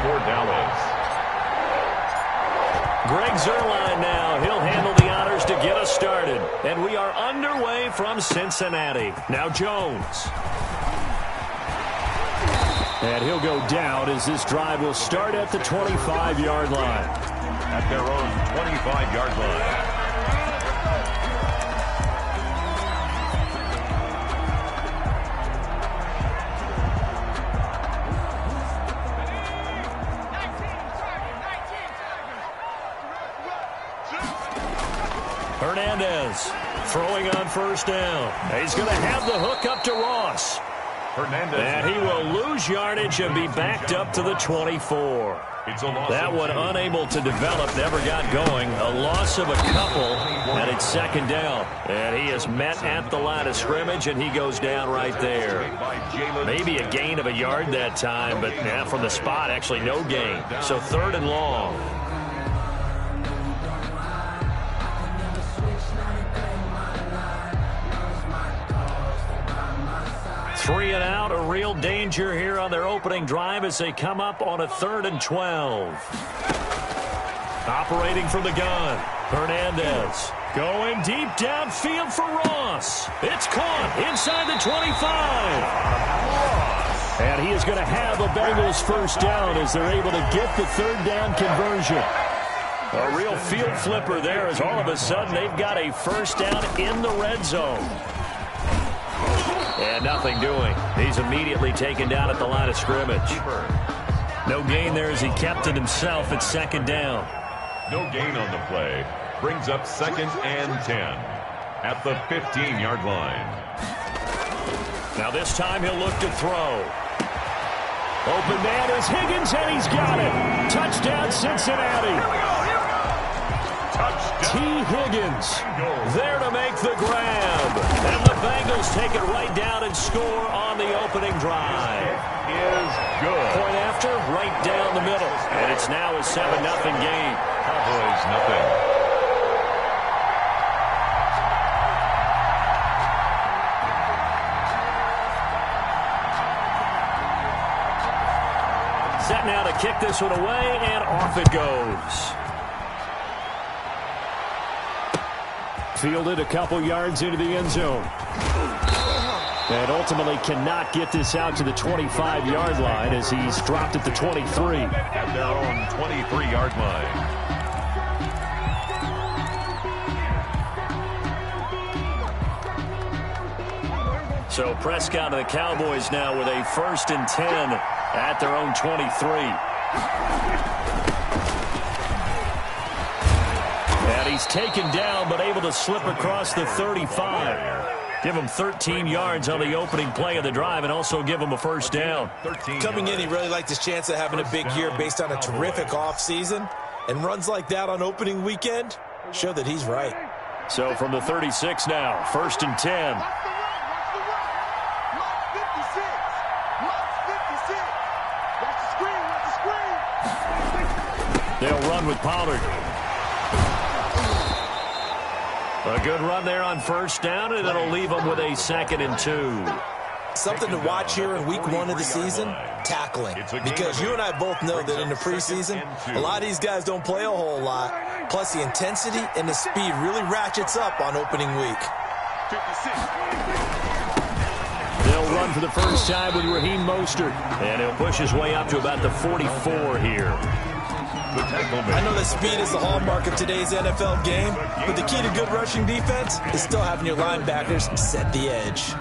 for Dallas. Greg Zuerlein now. He'll handle the honors to get us started. And we are underway from Cincinnati. Now Jones. And he'll go down as this drive will start at the 25-yard line. At their own 25-yard line. Hernandez throwing on first down. He's going to have the hook up to Ross. Hernandez. And he will lose yardage and be backed up to the 24. That one unable to develop, never got going. A loss of a couple, and it's second down. And he is met at the line of scrimmage, and he goes down right there. Maybe a gain of a yard that time, but from the spot, actually no gain. So third and long. Three and out, a real danger here on their opening drive as they come up on a 3rd and 12. Operating from the gun, Hernandez going deep downfield for Ross. It's caught inside the 25. And he is going to have a Bengals first down as they're able to get the 3rd down conversion. A real field flipper there as all of a sudden they've got a first down in the red zone. And nothing doing. He's immediately taken down at the line of scrimmage. No gain there as he kept it himself at second down. No gain on the play. Brings up 2nd and 10 at the 15-yard line. Now this time he'll look to throw. Open man is Higgins, and he's got it. Touchdown, Cincinnati. T. Higgins there to make the grab. And the Bengals take it right down and score on the opening drive. Is good. Point after, right down the middle. And it's now a 7-0 game. Cowboys nothing. Set now to kick this one away, and off it goes. Fielded a couple yards into the end zone. And ultimately cannot get this out to the 25-yard line as he's dropped at the 23. At their own 23-yard line. So Prescott and the Cowboys now with a 1st and 10 at their own 23. And he's taken down but able to slip across the 35. Give him 13 yards on the opening play of the drive and also give him a first down. Coming in, he really liked his chance of having a big year based on a terrific offseason. And runs like that on opening weekend show that he's right. So from the 36 now, 1st and 10. They'll run with Pollard. A good run there on first down, and it'll leave them with a 2nd and 2. Something to watch here in week 1 of the season, tackling. Because you and I both know that in the preseason, a lot of these guys don't play a whole lot. Plus, the intensity and the speed really ratchets up on opening week. They'll run for the first time with Raheem Mostert, and he'll push his way up to about the 44 here. I know that speed is the hallmark of today's NFL game, but the key to good rushing defense is still having your linebackers set the edge.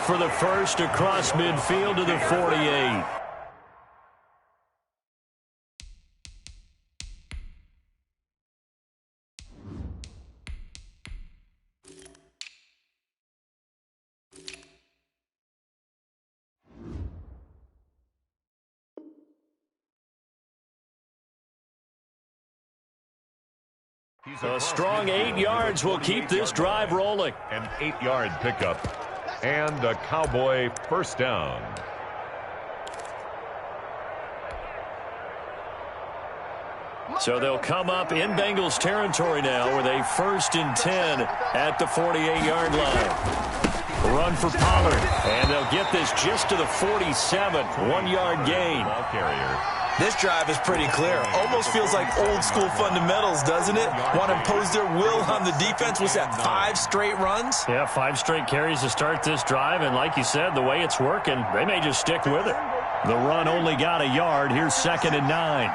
For the first across midfield to the 48. A strong 8 yards will keep this drive rolling. An 8-yard pickup and a Cowboy first down. So they'll come up in Bengals territory now with a 1st and 10 at the 48-yard line. Run for Pollard, and they'll get this just to the 47, 1-yard gain. Ball carrier. This drive is pretty clear. Almost feels like old school fundamentals, doesn't it? Want to impose their will on the defense. Was that 5 straight runs? Yeah, 5 straight carries to start this drive, and like you said, the way it's working, they may just stick with it. The run only got a yard. Here's 2nd and 9.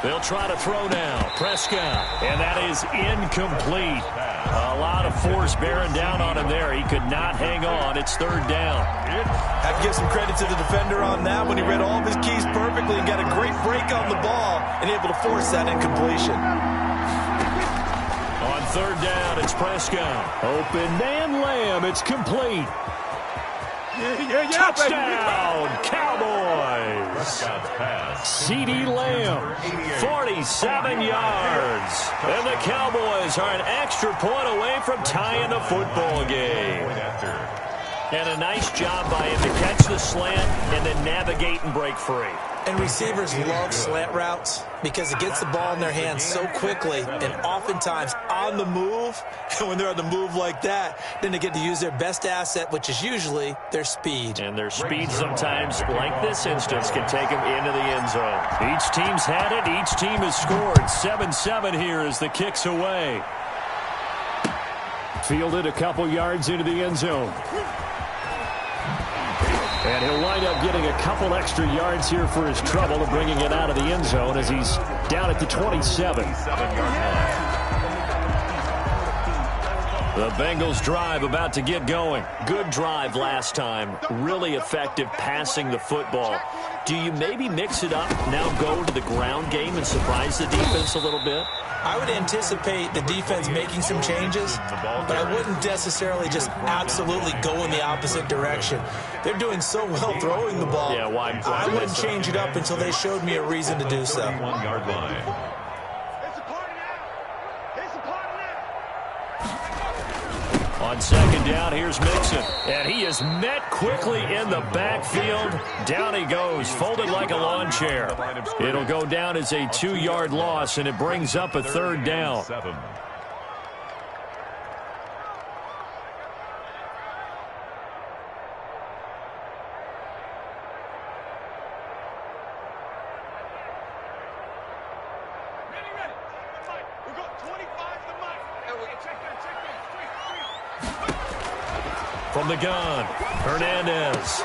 They'll try to throw now. Prescott. And that is incomplete. A lot of force bearing down on him there. He could not hang on. It's 3rd down. Have to give some credit to the defender on that when he read all of his keys perfectly and got a great break on the ball and able to force that incompletion. On 3rd down, it's Prescott. Open man Lamb. It's complete. Touchdown, Cowboys. Prescott's pass. C.D. Lamb, 47 yards. And the Cowboys are an extra point away from tying the football game. And a nice job by him to catch the slant and then navigate and break free. And receivers love slant routes because it gets the ball in their hands so quickly and oftentimes on the move. And when they're on the move like that, then they get to use their best asset, which is usually their speed. And their speed sometimes, like this instance, can take them into the end zone. Each team's had it. Each team has scored. 7-7 here as the kick's away. Fielded a couple yards into the end zone. And he'll wind up getting a couple extra yards here for his trouble of bringing it out of the end zone as he's down at the 27. The Bengals drive about to get going. Good drive last time. Really effective passing the football. Do you maybe mix it up, now go to the ground game and surprise the defense a little bit? I would anticipate the defense making some changes, but I wouldn't necessarily just absolutely go in the opposite direction. They're doing so well throwing the ball. Yeah, I wouldn't change it up until they showed me a reason to do so. 1-yard line. On 2nd down, here's Mixon. And he is met quickly in the backfield. Down he goes, folded like a lawn chair. It'll go down as a 2-yard loss, and it brings up a 3rd down. From the gun, Hernandez.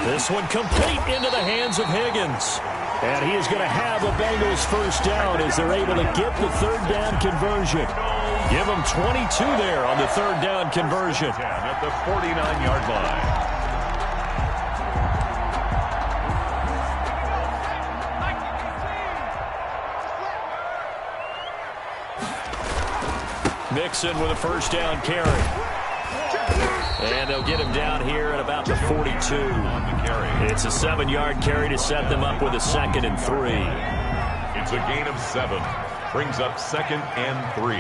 This one complete into the hands of Higgins. And he is going to have a Bengals first down as they're able to get the 3rd down conversion. Give them 22 there on the 3rd down conversion. At the 49-yard line. Mixon with a first down carry. And they'll get him down here at about the 42. It's a 7-yard carry to set them up with a 2nd and 3. It's a gain of 7. Brings up 2nd and 3.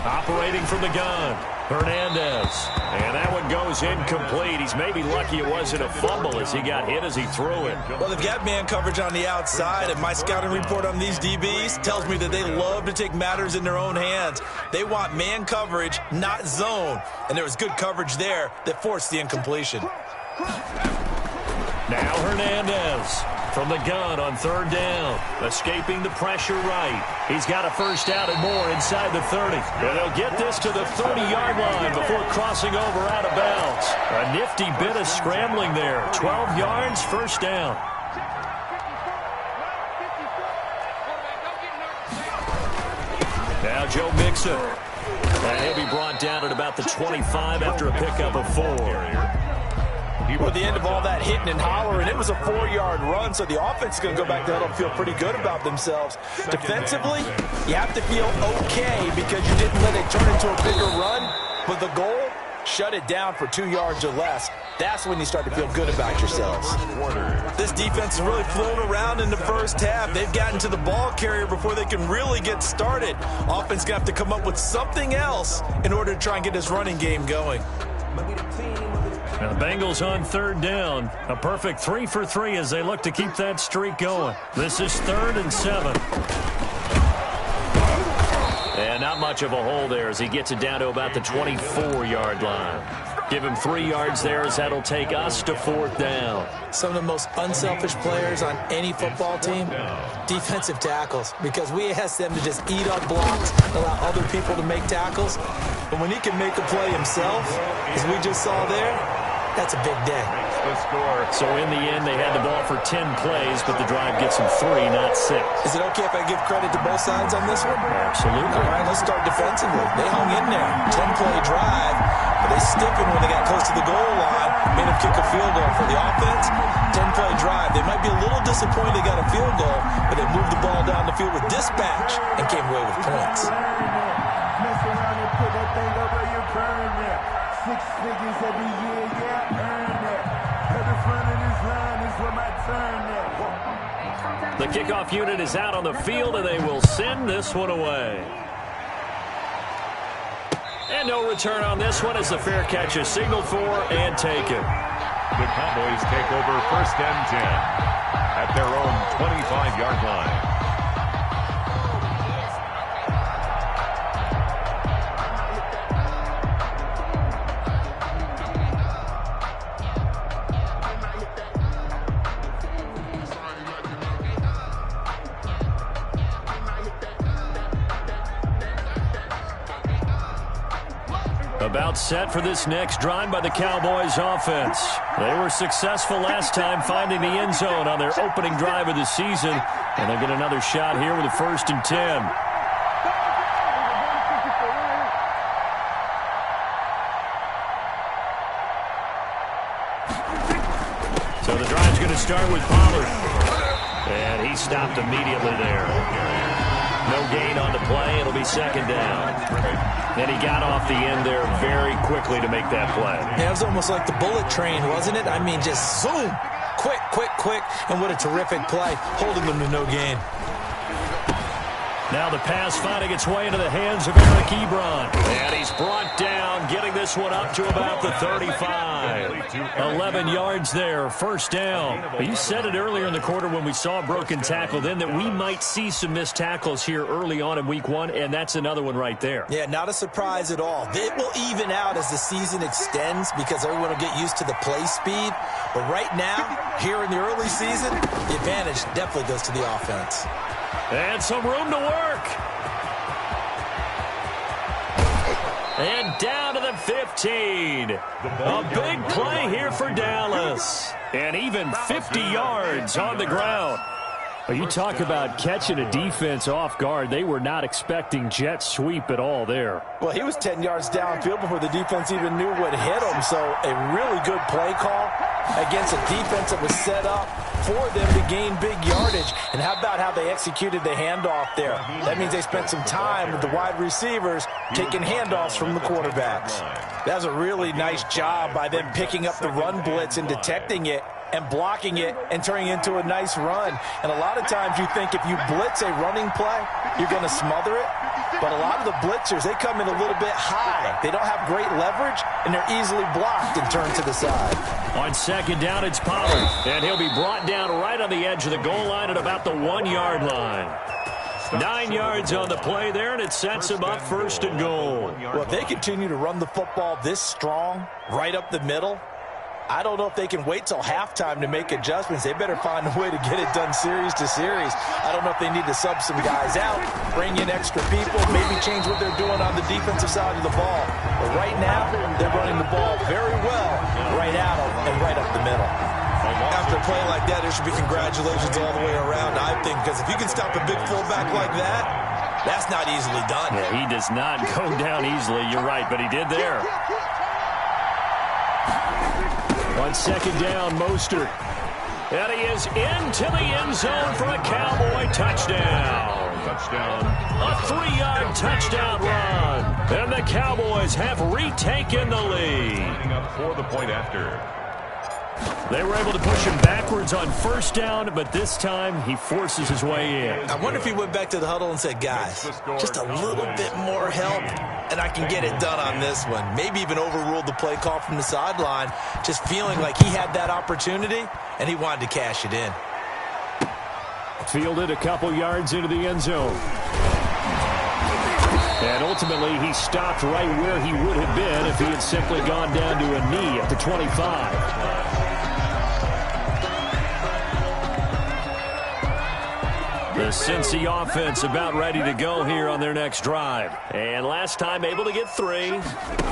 Operating from the gun, Hernandez. And that one goes incomplete. He's maybe lucky it wasn't a fumble as he got hit as he threw it. Well, they've got man coverage on the outside, and my scouting report on these DBs tells me that they love to take matters in their own hands. They want man coverage, not zone. And there was good coverage there that forced the incompletion. Now Hernandez from the gun on 3rd down. Escaping the pressure right. He's got a first down and more inside the 30. And they'll get this to the 30-yard line before crossing over out of bounds. A nifty bit of scrambling there. 12 yards, first down. Now Joe Mixon. And he'll be brought down at about the 25 after a pickup of 4. At the end of all that hitting and hollering, it was a 4-yard run, so the offense is going to go back to huddle and feel pretty good about themselves. Defensively, you have to feel okay because you didn't let it turn into a bigger run, But the goal, shut it down for 2 yards or less. That's when you start to feel good about yourselves. This defense is really flown around in the first half. They've gotten to the ball carrier before they can really get started. Offense going to have to come up with something else in order to try and get this running game going. Now the Bengals on 3rd down. A perfect 3 for 3 as they look to keep that streak going. This is 3rd and 7. And not much of a hole there as he gets it down to about the 24-yard line. Give him 3 yards there as that'll take us to 4th down. Some of the most unselfish players on any football team, defensive tackles, because we ask them to just eat up blocks, allow other people to make tackles. But when he can make a play himself, as we just saw there, that's a big day. The score. So in the end, they had the ball for 10 plays, but the drive gets them 3, not 6. Is it okay if I give credit to both sides on this one? Absolutely. All right, let's start defensively. They hung in there. 10-play drive, but they stiffened when they got close to the goal line, made them kick a field goal. For the offense, 10-play drive. They might be a little disappointed they got a field goal, but they moved the ball down the field with dispatch and came away with points. Mess around and put that thing up where you burn there. 6 figures every year, yeah, earn that. At the front of this line is where my turn at. The kickoff unit is out on the field, and they will send this one away. And no return on this one as the fair catch is signaled for and taken. The Cowboys take over 1st and 10 at their own 25-yard line. About set for this next drive by the Cowboys offense. They were successful last time finding the end zone on their opening drive of the season, and they'll get another shot here with a 1st and 10. So the drive's going to start with Pollard, and he stopped immediately there. No gain on the play. It'll be 2nd down. And he got off the end there very quickly to make that play. Yeah, it was almost like the bullet train, wasn't it? I mean, just zoom. Quick, quick, quick. And what a terrific play, holding them to no gain. Now the pass finding its way into the hands of Eric Ebron. And he's brought down, getting this one up to about the 35. 11 yards there, 1st down. You said it earlier in the quarter when we saw a broken tackle then that we might see some missed tackles here early on in week 1, and that's another one right there. Yeah, not a surprise at all. It will even out as the season extends because everyone will get used to the play speed. But right now, here in the early season, the advantage definitely goes to the offense. And some room to work. And down to the 15. A big play here for Dallas. And even 50 yards on the ground. Well, you talk about catching a defense off guard. They were not expecting jet sweep at all there. Well, he was 10 yards downfield before the defense even knew what hit him. So a really good play call against a defense that was set up for them to gain big yardage. And how about how they executed the handoff there? That means they spent some time with the wide receivers taking handoffs from the quarterbacks. That was a really nice job by them picking up the run blitz and detecting it and blocking it and turning it into a nice run. And a lot of times you think if you blitz a running play, you're going to smother it. But a lot of the blitzers, they come in a little bit high. They don't have great leverage, and they're easily blocked and turned to the side. On 2nd down, it's Pollard. And he'll be brought down right on the edge of the goal line at about the 1-yard line. 9 yards on the play there, and it sets him up 1st and goal. Well, if they continue to run the football this strong, right up the middle, I don't know if they can wait till halftime to make adjustments. They better find a way to get it done series to series. I don't know if they need to sub some guys out, bring in extra people, maybe change what they're doing on the defensive side of the ball. But right now, they're running the ball very well right out and right up the middle. After a play like that, there should be congratulations all the way around, I think, because if you can stop a big fullback like that, that's not easily done. Yeah, he does not go down easily. You're right, but he did there. On 2nd down, Mostert. And he is into the end zone for a Cowboy touchdown. touchdown. A 3-yard touchdown run. And the Cowboys have retaken the lead. Lining up for the point after. They were able to push him backwards on first down, but this time he forces his way in. I wonder if he went back to the huddle and said, guys, just a little bit more help, and I can get it done on this one. Maybe even overruled the play call from the sideline, just feeling like he had that opportunity, and he wanted to cash it in. Fielded a couple yards into the end zone. And ultimately, he stopped right where he would have been if he had simply gone down to a knee at the 25. The Cincy offense about ready to go here on their next drive. And last time able to get 3.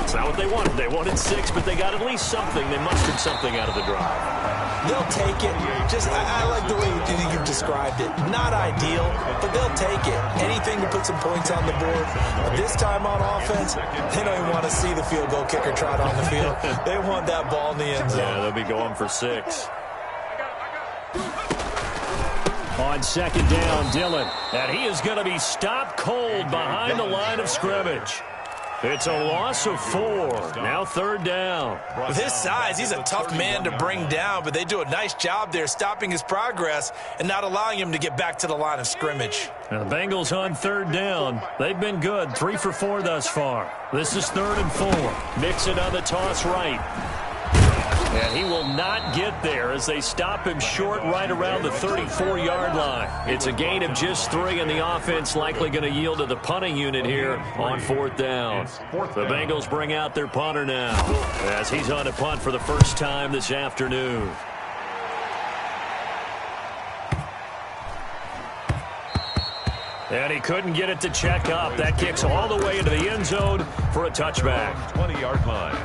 It's not what they wanted. They wanted 6, but they got at least something. They mustered something out of the drive. They'll take it. I like the way you've described it. Not ideal, but they'll take it. Anything to put some points on the board. But this time on offense, they don't even want to see the field goal kicker trot on the field. They want that ball in the end zone. Yeah, they'll be going for 6. On second down, Dillon. And he is going to be stopped cold behind the line of scrimmage. It's a loss of 4. Now third down. With his size, he's a tough man to bring down, but they do a nice job there stopping his progress and not allowing him to get back to the line of scrimmage. Now the Bengals on third down. They've been good. 3 for 4 thus far. This is 3rd and 4. Mixon on the toss right. And he will not get there as they stop him short right around the 34-yard line. It's a gain of just 3, and the offense likely going to yield to the punting unit here on 4th down. The Bengals bring out their punter now as he's on a punt for the first time this afternoon. And he couldn't get it to check up. That kicks all the way into the end zone for a touchback. 20-yard line.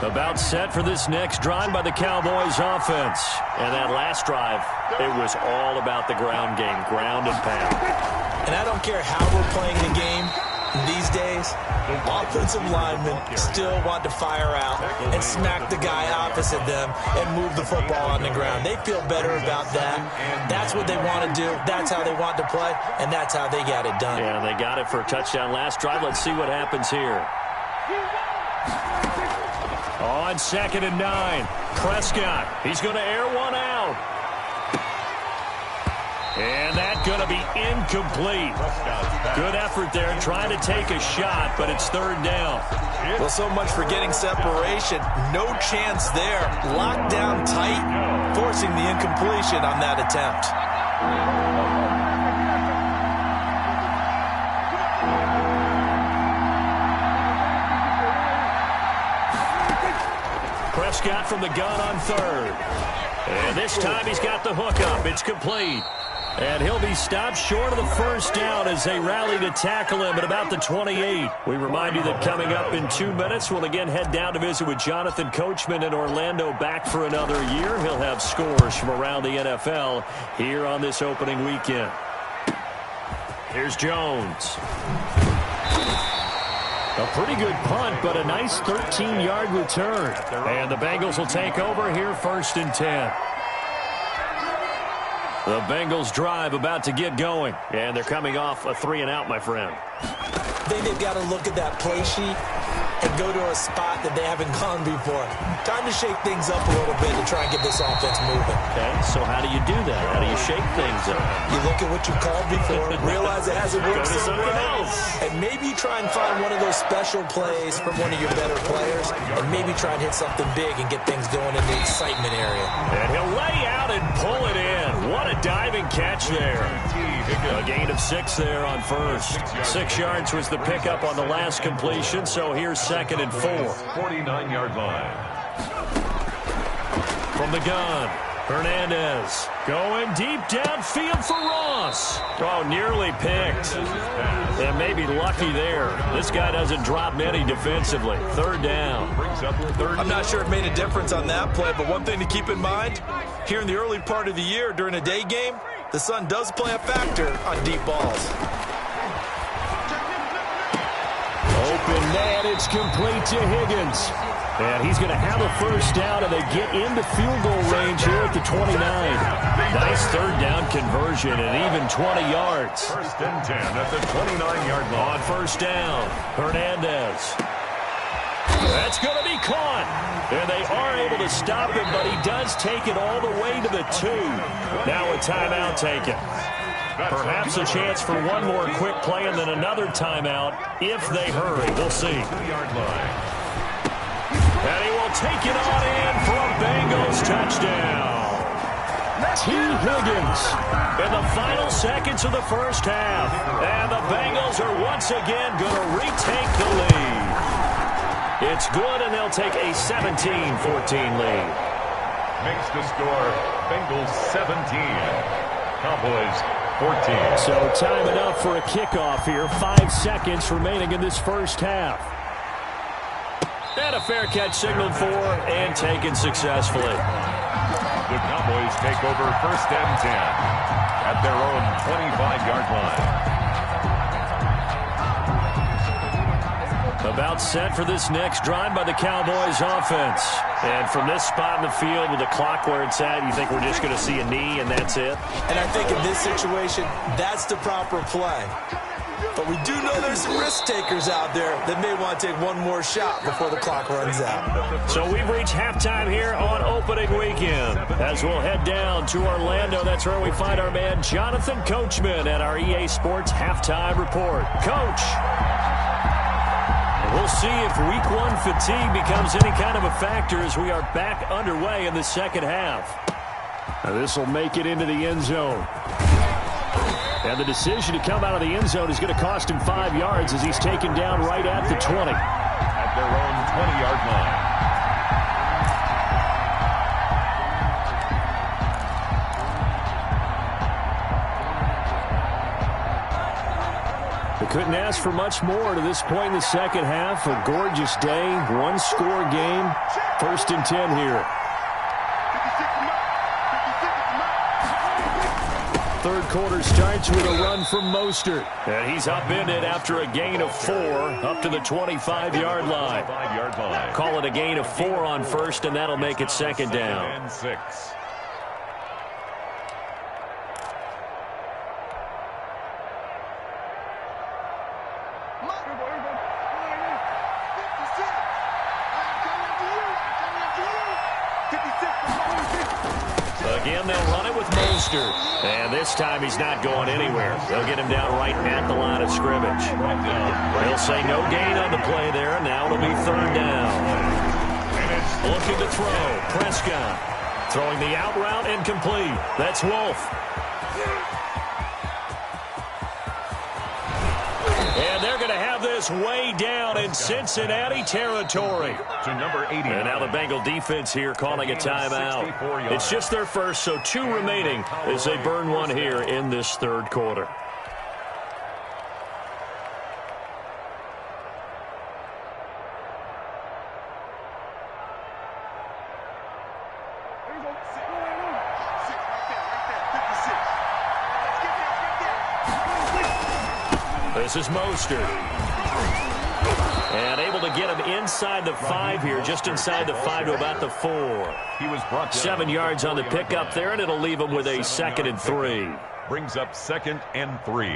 About set for this next drive by the Cowboys offense. And that last drive, it was all about the ground game, ground and pound. And I don't care how we're playing the game these days, offensive linemen still want to fire out and smack the guy opposite them and move the football on the ground. They feel better about that. That's what they want to do. That's how they want to play, and that's how they got it done. Yeah, they got it for a touchdown last drive. Let's see what happens here. On 2nd and 9, Prescott. He's going to air one out. And that's going to be incomplete. Good effort there trying to take a shot, but it's 3rd down. Well, so much for getting separation. No chance there. Locked down tight, forcing the incompletion on that attempt. Prescott from the gun on 3rd. And this time he's got the hook up. It's complete. And he'll be stopped short of the first down as they rally to tackle him at about the 28. We remind you that coming up in 2 minutes, we'll again head down to visit with Jonathan Coachman in Orlando, back for another year. He'll have scores from around the NFL here on this opening weekend. Here's Jones. A pretty good punt, but a nice 13-yard return. And the Bengals will take over here 1st and 10. The Bengals drive about to get going. And they're coming off a 3-and-out, my friend. I think they've got to look at that play sheet and go to a spot that they haven't gone before. Time to shake things up a little bit to try and get this offense moving. Okay, so how do you do that? How do you shake things up? You look at what you called before, realize it hasn't worked so well, and maybe try and find one of those special plays from one of your better players, and maybe try and hit something big and get things going in the excitement area. And he'll lay out and pull it in. What a diving catch there. A gain of 6 there on first. 6 yards was the pickup on the last completion, so here's 2nd and 4. 49-yard line. From the gun, Hernandez going deep downfield for Ross. Oh, nearly picked. And maybe lucky there. This guy doesn't drop many defensively. 3rd down. I'm not sure it made a difference on that play, but one thing to keep in mind, here in the early part of the year during a day game, the sun does play a factor on deep balls. Open man, it's complete to Higgins. And he's going to have a first down, and they get into field goal range here at the 29. Nice third down conversion and even 20 yards. First and 10 at the 29-yard line. On first down, Hernandez. That's going to be caught. And they are able to stop him, but he does take it all the way to the 2. Now a timeout taken. Perhaps a chance for one more quick play and then another timeout if they hurry. We'll see. 2-yard line. And he will take it on in for a Bengals touchdown. T. Higgins in the final seconds of the first half. And the Bengals are once again going to retake the lead. It's good, and they'll take a 17-14 lead. Makes the score Bengals 17, Cowboys 14. So time enough for a kickoff here. 5 seconds remaining in this first half. And a fair catch signaled for and taken successfully. The Cowboys take over first and 10 at their own 25-yard line. About set for this next drive by the Cowboys offense. And from this spot in the field with the clock where it's at, you think we're just going to see a knee and that's it? And I think in this situation, that's the proper play. But we do know there's some risk takers out there that may want to take one more shot before the clock runs out. So we've reached halftime here on opening weekend. As we'll head down to Orlando, that's where we find our man Jonathan Coachman at our EA Sports Halftime Report. Coach, we'll see if Week 1 fatigue becomes any kind of a factor as we are back underway in the second half. Now this will make it into the end zone. And the decision to come out of the end zone is going to cost him 5 yards as he's taken down right at the 20. At their own 20-yard line. They couldn't ask for much more to this point in the second half. A gorgeous day, one-score game. First and 10 here. Third quarter starts with a run from Mostert. And he's upended after a gain of 4 up to the 25-yard line. Call it a gain of 4 on first, and that'll make it second down. And 6. Again, they'll run it with Mostert. And this time he's not going anywhere. They'll get him down right at the line of scrimmage. They'll say no gain on the play there. Now it'll be third down. Looking to throw. Prescott throwing the out route incomplete. That's Wolf. And they're going to have this way down in Cincinnati territory. To number 80. And now the Bengal defense here calling a timeout. It's just their first, so 2 remaining as they burn one here in this third quarter. This is Mostert. And able to get him inside the 5 here, just inside the 5 to about the 4. He was brought down. 7 yards on the pickup there, and it'll leave him with a 2nd and 3. Brings up 2nd and 3.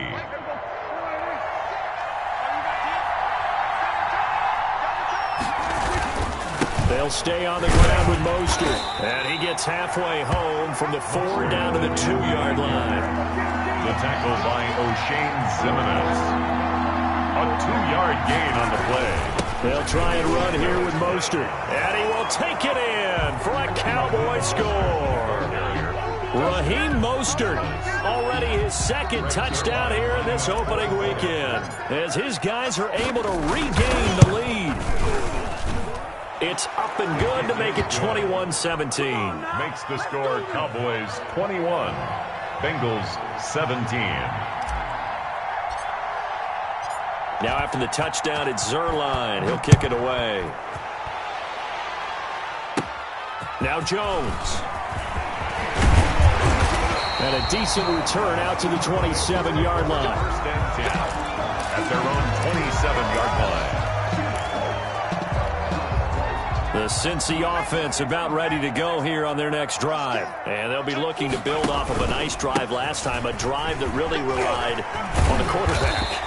They'll stay on the ground with Mostert. And he gets halfway home from the 4 down to the 2-yard line. The tackle by O'Shane Zimenez. A 2-yard gain on the play. They'll try and run here with Mostert. And he will take it in for a Cowboy score. Raheem Mostert, already his 2nd touchdown here in this opening weekend, as his guys are able to regain the lead. It's up and good to make it 21-17. Makes the score Cowboys 21, Bengals 17. Now after the touchdown, it's Zerline. He'll kick it away. Now Jones. And a decent return out to the 27-yard line. First and 10 at their own 27-yard line. The Cincy offense about ready to go here on their next drive. And they'll be looking to build off of a nice drive last time, a drive that really relied on the quarterback.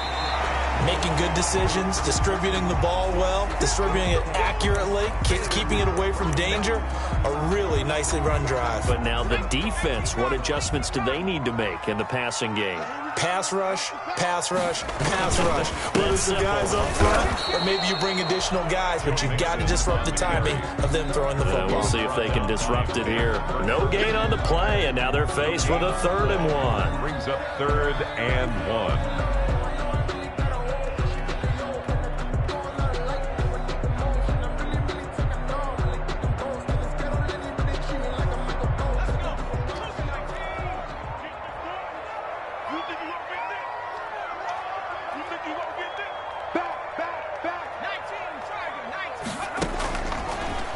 Making good decisions, distributing the ball well, distributing it accurately, keeping it away from danger. A really nicely run drive. But now the defense, what adjustments do they need to make in the passing game? Pass rush, pass rush, pass rush. Whether it's the guys up front or maybe you bring additional guys, but you've got to disrupt the timing of them throwing the football. We'll see if they can disrupt it here. No gain on the play, and now they're faced with a 3rd and 1. Brings up 3rd and 1.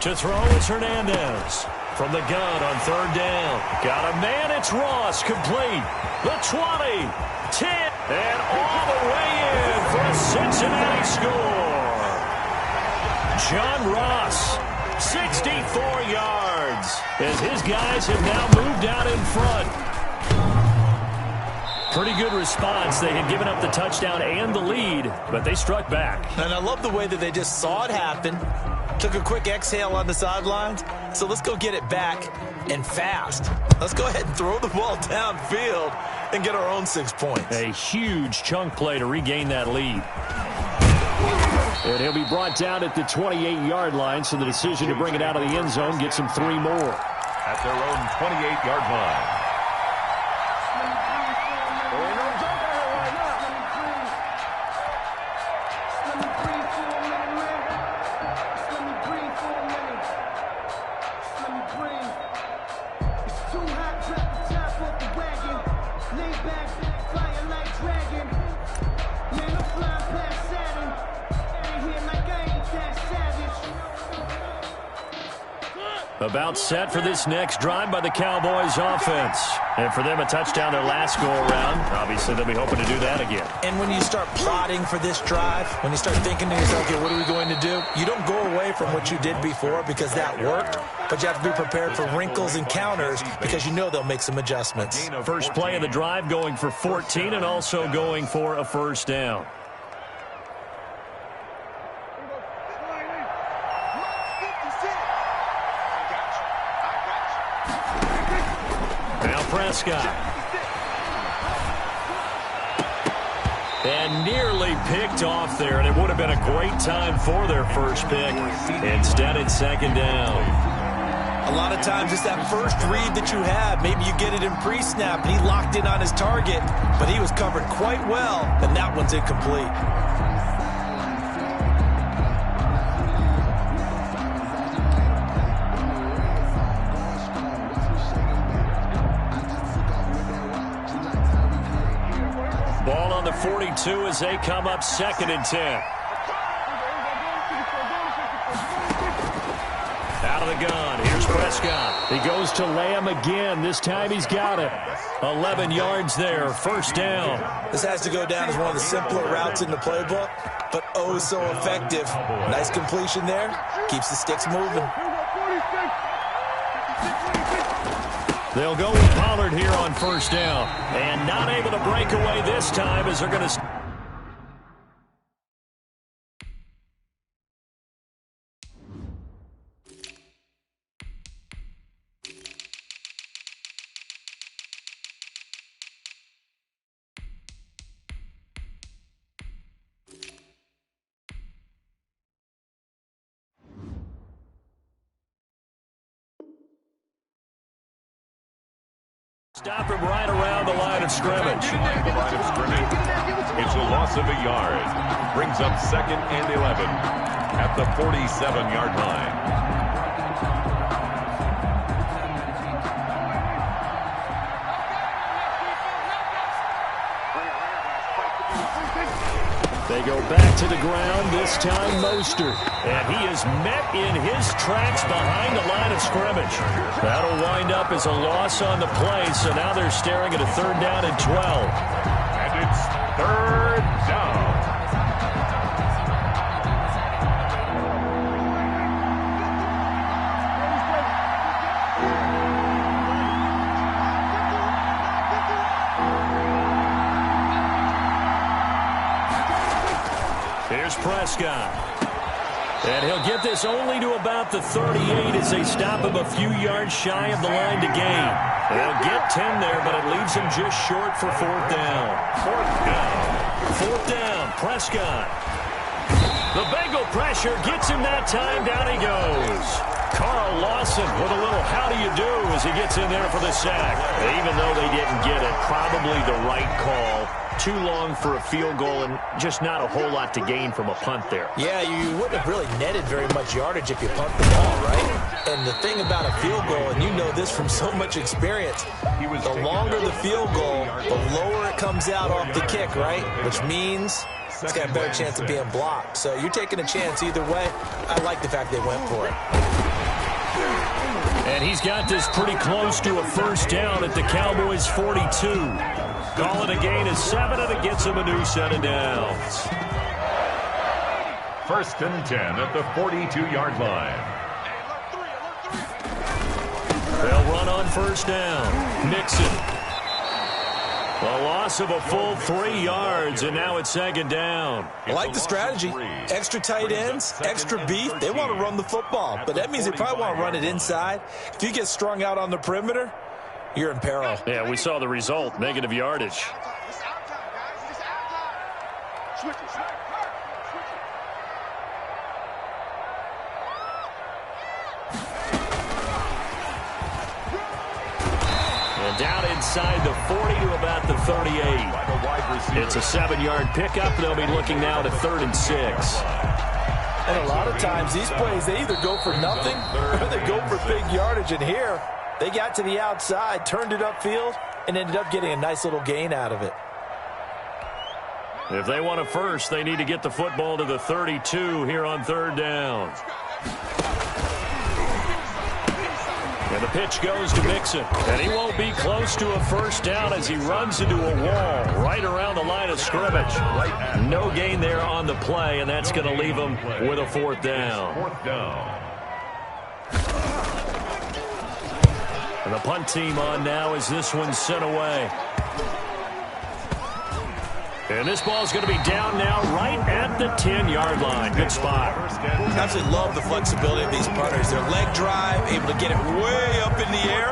To throw is Hernandez. From the gun on 3rd down. Got a man, it's Ross, complete. The 20, 10, and all the way in for a Cincinnati score. John Ross, 64 yards, as his guys have now moved out in front. Pretty good response. They had given up the touchdown and the lead, but they struck back. And I love the way that they just saw it happen. Took a quick exhale on the sidelines. So let's go get it back and fast. Let's go ahead and throw the ball downfield and get our own 6 points. A huge chunk play to regain that lead. And he'll be brought down at the 28-yard line, so the decision to bring it out of the end zone gets him 3 more. At their own 28-yard line. About set for this next drive by the Cowboys offense. And for them, a touchdown their last go-around. Obviously, they'll be hoping to do that again. And when you start plotting for this drive, when you start thinking to yourself, okay, what are we going to do? You don't go away from what you did before because that worked, but you have to be prepared for wrinkles and counters because you know they'll make some adjustments. First play of the drive going for 14 and also going for a 1st down. Prescott. And nearly picked off there, and it would have been a great time for their first pick. Instead, it's 2nd down. A lot of times it's that first read that you have. Maybe you get it in pre-snap, and he locked in on his target, but he was covered quite well, and that one's incomplete. Ball on the 42 as they come up 2nd and 10. Out of the gun. Here's Prescott. He goes to Lamb again. This time he's got it. 11 yards there. 1st down. This has to go down as one of the simpler routes in the playbook, but oh so effective. Nice completion there. Keeps the sticks moving. They'll go with Pollard here on 1st down. And not able to break away this time as they're going to... Stop him right around the line of scrimmage. The line of scrimmage. It's a loss of a yard. Brings up 2nd and 11 at the 47-yard line. They go back to the ground, this time Mostert. And he is met in his tracks behind the line of scrimmage. That'll wind up as a loss on the play, so now they're staring at a 3rd down and 12. And it's 3rd down. Here's Prescott. And he'll get this only to about the 38 as they stop him a few yards shy of the line to gain. They'll get 10 there, but it leaves him just short for 4th down. 4th down, Prescott. The Bengal pressure gets him that time. Down he goes. Carl Lawson with a little how do you do as he gets in there for the sack. Even though they didn't get it, probably the right call. Too long for a field goal and just not a whole lot to gain from a punt there. Yeah, you wouldn't have really netted very much yardage if you punt the ball, right? And the thing about a field goal, and you know this from so much experience, the longer the field goal, the lower it comes out off the kick, right? Which means it's got a better chance of being blocked. So you're taking a chance either way. I like the fact they went for it. And he's got this pretty close to a 1st down at the Cowboys' 42. Call it a gain of 7, and it gets him a new set of downs. 1st and 10 at the 42-yard line. They'll run on 1st down. Nixon. A loss of a full 3 yards, and now it's 2nd down. I like the strategy. Extra tight ends, extra beef. They want to run the football, but that means they probably want to run it inside. If you get strung out on the perimeter, you're in peril. Yeah, we saw the result, negative yardage. And down inside the 40 to about the 38. It's a 7-yard pickup. They'll be looking now to 3rd and 6. And a lot of times these plays, they either go for nothing or they go for big yardage. And here, they got to the outside, turned it upfield, and ended up getting a nice little gain out of it. If they want a first, they need to get the football to the 32 here on 3rd down. And the pitch goes to Mixon. And he won't be close to a 1st down as he runs into a wall right around the line of scrimmage. No gain there on the play, and that's going to leave him with a 4th down. 4th down. And the punt team on now as this one's sent away. And this ball's going to be down now right at the 10-yard line. Good spot. I absolutely love the flexibility of these punters. Their leg drive, able to get it way up in the air,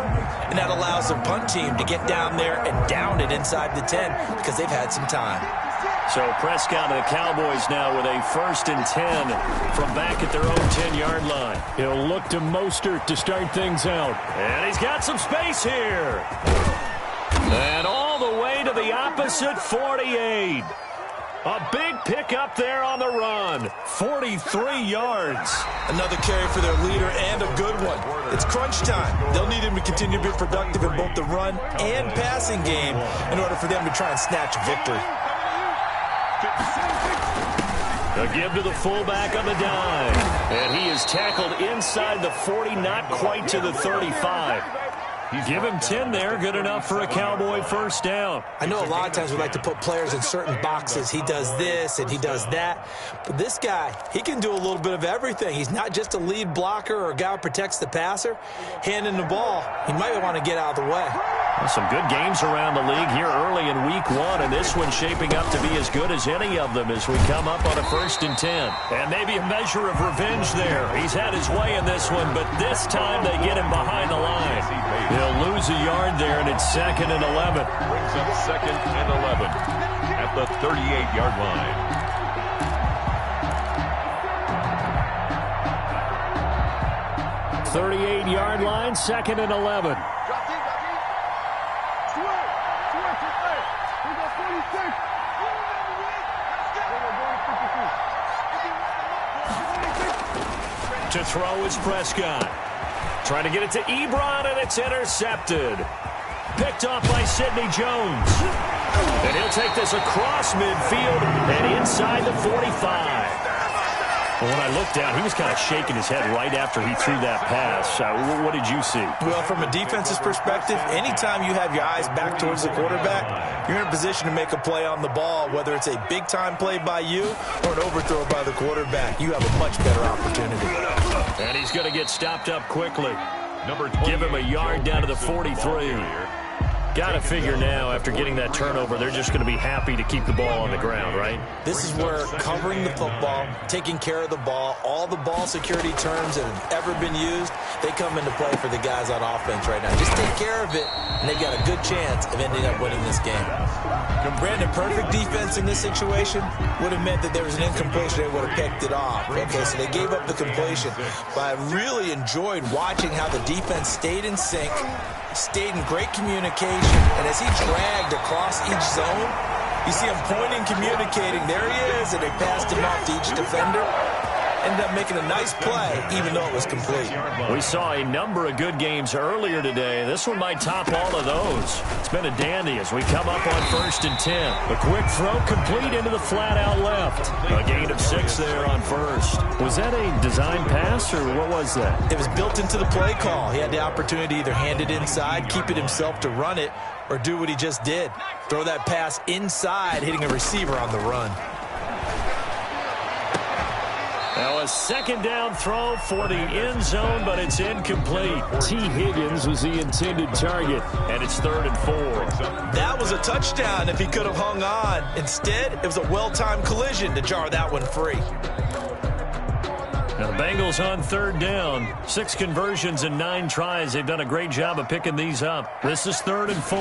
and that allows their punt team to get down there and down it inside the 10 because they've had some time. So Prescott and the Cowboys now with a 1st and 10 from back at their own 10-yard line. He'll look to Mostert to start things out. And he's got some space here. And all the way to the opposite 48. A big pickup there on the run. 43 yards. Another carry for their leader and a good one. It's crunch time. They'll need him to continue to be productive in both the run and passing game in order for them to try and snatch victory. A give to the fullback on the dime. And he is tackled inside the 40, not quite to the 35. Give him 10 there, good enough for a Cowboy 1st down. I know a lot of times we like to put players in certain boxes. He does this and he does that. But this guy, he can do a little bit of everything. He's not just a lead blocker or a guy who protects the passer. Handing the ball, he might want to get out of the way. Well, some good games around the league here early in week 1, and this one's shaping up to be as good as any of them as we come up on a 1st and 10. And maybe a measure of revenge there. He's had his way in this one, but this time they get him behind the line. He'll lose a yard there, and it's 2nd and 11. Brings up 2nd and 11 at the 38-yard line. .38-yard line, 2nd and 11. To throw is Prescott. Trying to get it to Ebron, and it's intercepted. picked off by Sidney Jones. And he'll take this across midfield and inside the 45. Well, when I looked down, he was kind of shaking his head right after he threw that pass. What did you see? Well, from a defense's perspective, anytime you have your eyes back towards the quarterback, you're in a position to make a play on the ball, whether it's a big-time play by you or an overthrow by the quarterback. You have a much better opportunity. And he's going to get stopped up quickly. Give him a yard down to the 43. Got to figure now, after getting that turnover, they're just going to be happy to keep the ball on the ground, right? This is where covering the football, taking care of the ball, all the ball security terms that have ever been used, they come into play for the guys on offense right now. Just take care of it, and they've got a good chance of ending up winning this game. Brandon, perfect defense in this situation would have meant that there was an incompletion. They would have picked it off. Okay, so they gave up the completion. But I really enjoyed watching how the defense stayed in sync, stayed in great communication, and as he dragged across each zone, you see him pointing, communicating. There he is, and they passed him off to each defender. Ended up making a nice play, even though it was complete. We saw a number of good games earlier today. This one might top all of those. It's been a dandy as we come up on 1st and 10. A quick throw complete into the flat out left. A gain of 6 there on first. Was that a design pass, or what was that? It was built into the play call. He had the opportunity to either hand it inside, keep it himself to run it, or do what he just did. Throw that pass inside, hitting a receiver on the run. Now a second down throw for the end zone, but it's incomplete. T. Higgins was the intended target, and it's 3rd and 4. That was a touchdown if he could have hung on. Instead, it was a well-timed collision to jar that one free. Now the Bengals on 3rd down. 6 conversions and 9 tries. They've done a great job of picking these up. This is 3rd and 4.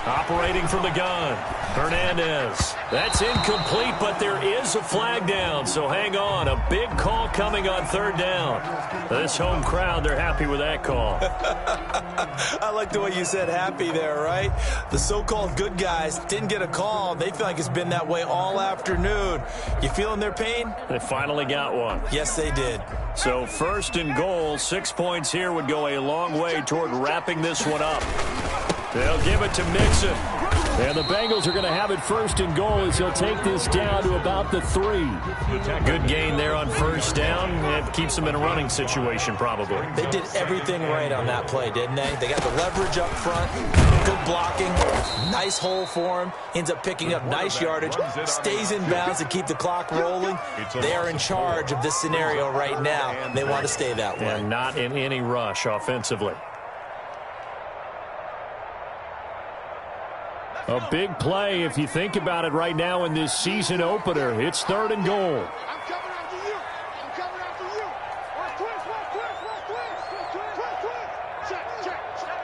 Operating from the gun, Hernandez. That's incomplete, but there is a flag down, so hang on. A big call coming on 3rd down. This home crowd, they're happy with that call. I like the way you said happy there, right? The so-called good guys didn't get a call. They feel like it's been that way all afternoon. You feeling their pain? They finally got one. Yes, they did. So 1st and goal, 6 points here would go a long way toward wrapping this one up. They'll give it to Mixon. And the Bengals are going to have it 1st and goal as he'll take this down to about the 3. Good gain there on 1st down. It keeps them in a running situation probably. They did everything right on that play, didn't they? They got the leverage up front, good blocking, nice hole for him. Ends up picking up nice yardage, stays in bounds to keep the clock rolling. They are in charge of this scenario right now. They want to stay that way. And not in any rush offensively. A big play if you think about it right now in this season opener. It's 3rd and goal. I'm coming after you. I'm coming after you. Watch twist, watch twist, watch twist. Twist, twist. Check, check, check.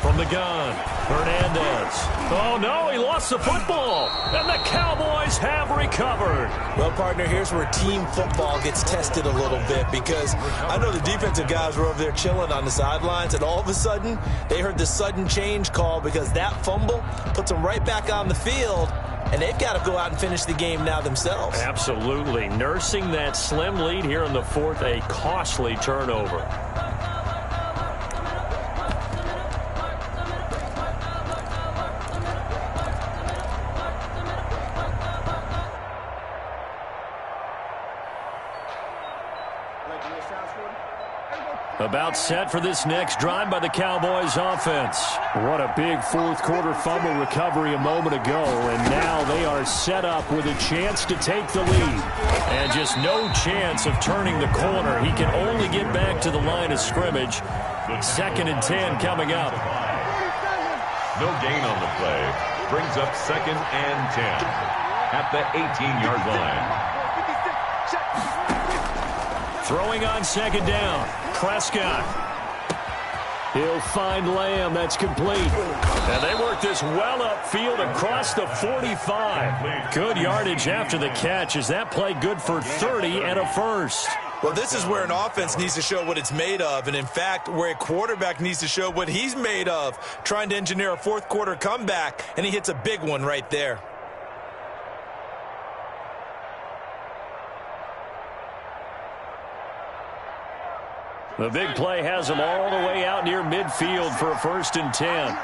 From the gun, Hernandez. Oh, no, he lost the football. And the Cowboys have recovered. Well, partner, here's where team football gets tested a little bit, because I know the defensive guys were over there chilling on the sidelines, and all of a sudden, they heard the sudden change call because that fumble puts them right back on the field, and they've got to go out and finish the game now themselves. Absolutely. Nursing that slim lead here in the 4th, a costly turnover. About set for this next drive by the Cowboys offense. What a big 4th quarter fumble recovery a moment ago, and now they are set up with a chance to take the lead. And just no chance of turning the corner. He can only get back to the line of scrimmage. 2nd and 10 coming up. No gain on the play. Brings up 2nd and 10 at the 18-yard line. Throwing on 2nd down. Prescott. He'll find Lamb. That's complete. And they work this well upfield across the 45. Good yardage after the catch. Is that play good for 30 and a first? Well, this is where an offense needs to show what it's made of, and in fact, where a quarterback needs to show what he's made of, trying to engineer a 4th quarter comeback, and he hits a big one right there. The big play has him all the way out near midfield for a 1st and 10.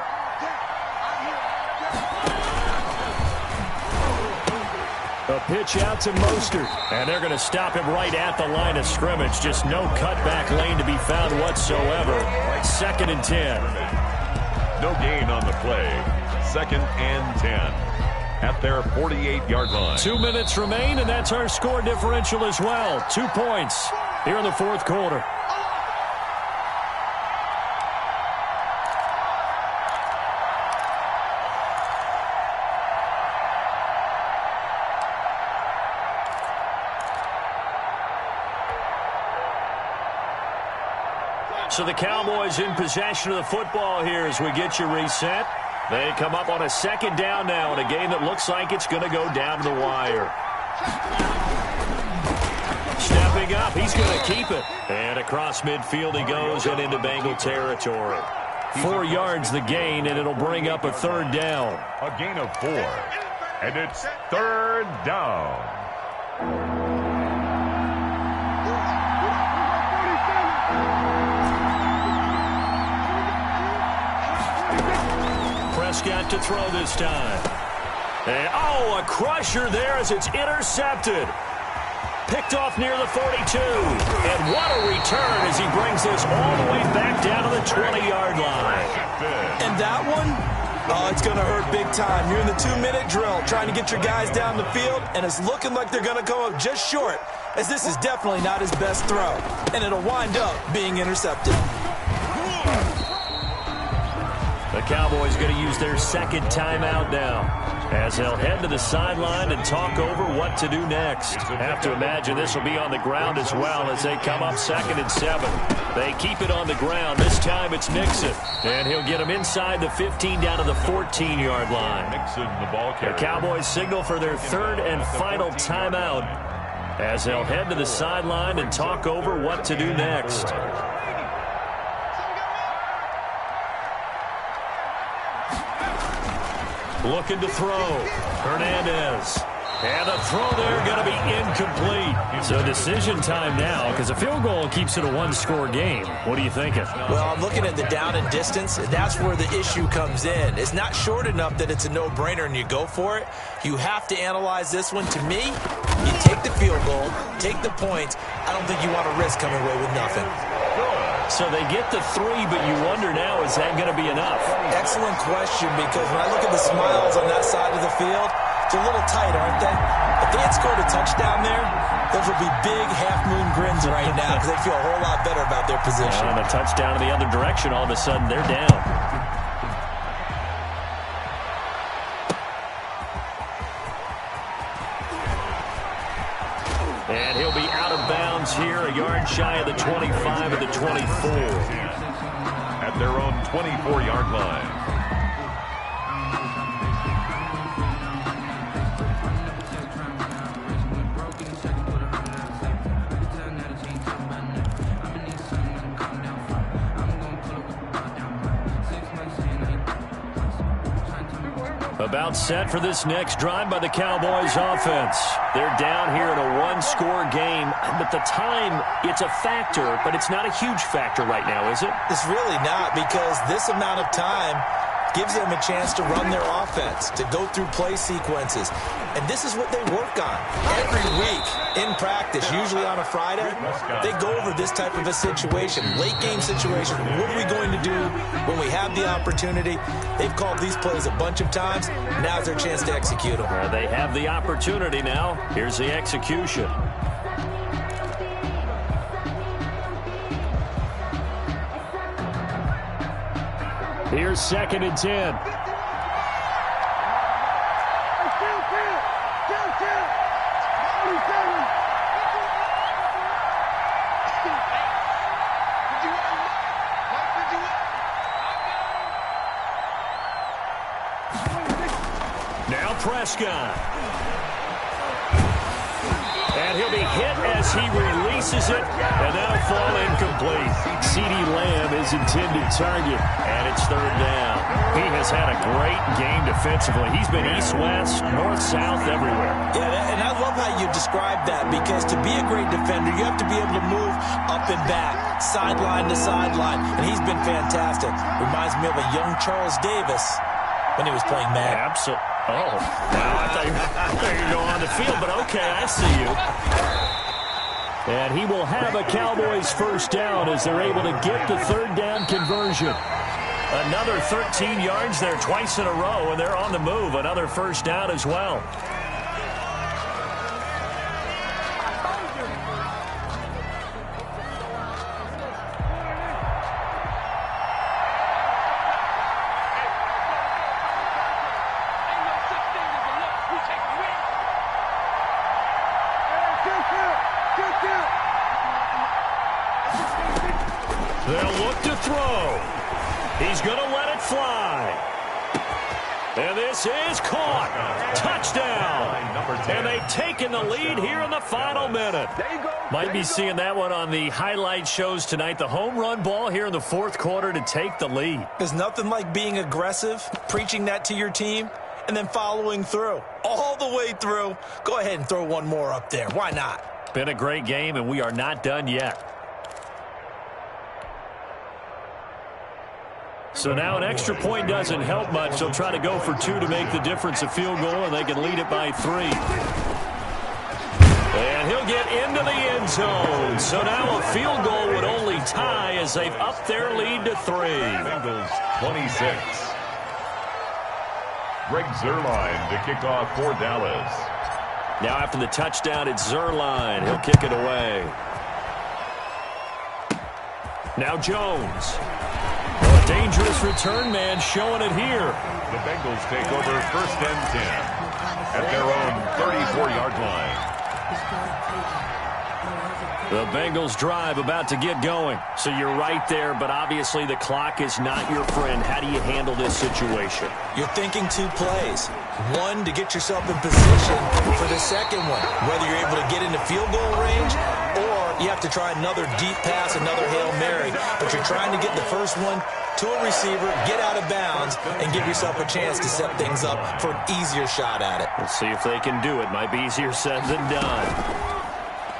A pitch out to Mostert, and they're going to stop him right at the line of scrimmage. Just no cutback lane to be found whatsoever. 2nd and 10. No gain on the play. 2nd and 10 at their 48-yard line. 2 minutes remain, and that's our score differential as well. 2 points here in the 4th quarter. So the Cowboys in possession of the football here as we get you reset. They come up on a 2nd down now in a game that looks like it's going to go down to the wire. Stepping up, he's going to keep it. And across midfield he goes and into Bengal territory. 4 yards the gain, and it'll bring up a 3rd down. A gain of 4, and it's 3rd down. Prescott to throw this time. And, a crusher there as it's intercepted. Picked off near the 42. And what a return as he brings this all the way back down to the 20-yard line. And that one, it's going to hurt big time. You're in the 2-minute drill trying to get your guys down the field, and it's looking like they're going to come up just short, as this is definitely not his best throw. And it'll wind up being intercepted. The Cowboys going to use their 2nd timeout now as they'll head to the sideline and talk over what to do next. Have to imagine this will be on the ground as well as they come up 2nd and 7. They keep it on the ground. This time it's Mixon. And he'll get him inside the 15 down to the 14-yard line. Mixon, the ball carrier. The Cowboys signal for their 3rd and final timeout as they'll head to the sideline and talk over what to do next. Looking to throw. Hernandez. And the throw there going to be incomplete. So decision time now because a field goal keeps it a 1-score game. What are you thinking? Well, I'm looking at the down and distance, and that's where the issue comes in. It's not short enough that it's a no-brainer and you go for it. You have to analyze this one. To me, you take the field goal, take the points. I don't think you want to risk coming away with nothing. So they get the 3, but you wonder now, is that going to be enough? Excellent question, because when I look at the smiles on that side of the field, they're a little tight, aren't they? If they had scored a touchdown there, those would be big half-moon grins right now because they feel a whole lot better about their position. And a touchdown in the other direction, all of a sudden they're down. And he'll be out of bounds here, a yard shy of the 25 of the 24. At their own 24-yard line. About set for this next drive by the Cowboys offense. They're down here in a 1-score game, but the time, it's a factor, but it's not a huge factor right now, is it? It's really not, because this amount of time gives them a chance to run their offense, to go through play sequences. And this is what they work on every week in practice, usually on a Friday. They go over this type of a situation, late game situation. What are we going to do when we have the opportunity? They've called these plays a bunch of times. Now's their chance to execute them. Well, they have the opportunity now. Here's the execution. Here's 2nd and 10. Now Prescott. And he'll be hit as he releases chases it, and that'll fall incomplete. CeeDee Lamb is intended target, and it's third down. He has had a great game defensively. He's been east-west, north-south, everywhere. Yeah, and I love how you describe that, because to be a great defender, you have to be able to move up and back, sideline to sideline, and he's been fantastic. Reminds me of a young Charles Davis when he was playing Madden. Absolutely. Oh, wow, I thought you were going on the field, but okay, I see you. And he will have a Cowboys first down as they're able to get the third down conversion. Another 13 yards there twice in a row, and they're on the move. Another first down as well. They'll look to throw. He's going to let it fly. And this is caught. Touchdown. And they've taken the lead here in the final minute. Might be seeing that one on the highlight shows tonight. The home run ball here in the fourth quarter to take the lead. There's nothing like being aggressive, preaching that to your team, and then following through. All the way through. Go ahead and throw one more up there. Why not? Been a great game, and we are not done yet. So now an extra point doesn't help much. They'll try to go for two to make the difference a field goal, and they can lead it by 3. And he'll get into the end zone. So now a field goal would only tie as they've upped their lead to 3. Bengals 26. Greg Zuerlein to kick off for Dallas. Now after the touchdown, it's Zuerlein. He'll kick it away. Now Jones. A dangerous return man showing it here. The Bengals take over first and 10 at their own 34-yard line. The Bengals drive about to get going. So you're right there, but obviously the clock is not your friend. How do you handle this situation? You're thinking 2 plays. One, to get yourself in position for the second one, whether you're able to get into field goal range or you have to try another deep pass, another Hail Mary. But you're trying to get the first one to a receiver, get out of bounds, and give yourself a chance to set things up for an easier shot at it. We'll see if they can do it. Might be easier said than done.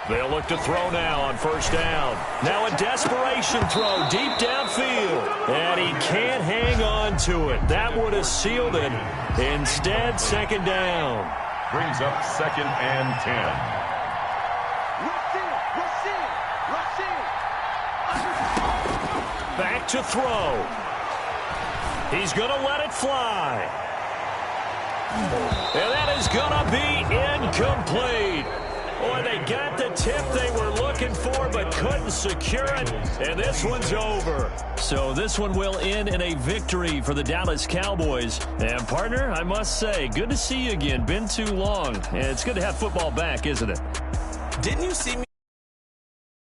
They'll look to throw now on first down. Now a desperation throw deep downfield. And he can't hang on to it. That would have sealed it. Instead, second down. Brings up second and 10. Back to throw. He's going to let it fly. And that is going to be incomplete. Boy, they got the tip they were looking for but couldn't secure it, and this one's over. So this one will end in a victory for the Dallas Cowboys. And, partner, I must say, good to see you again. Been too long, and it's good to have football back, isn't it? Didn't you see me?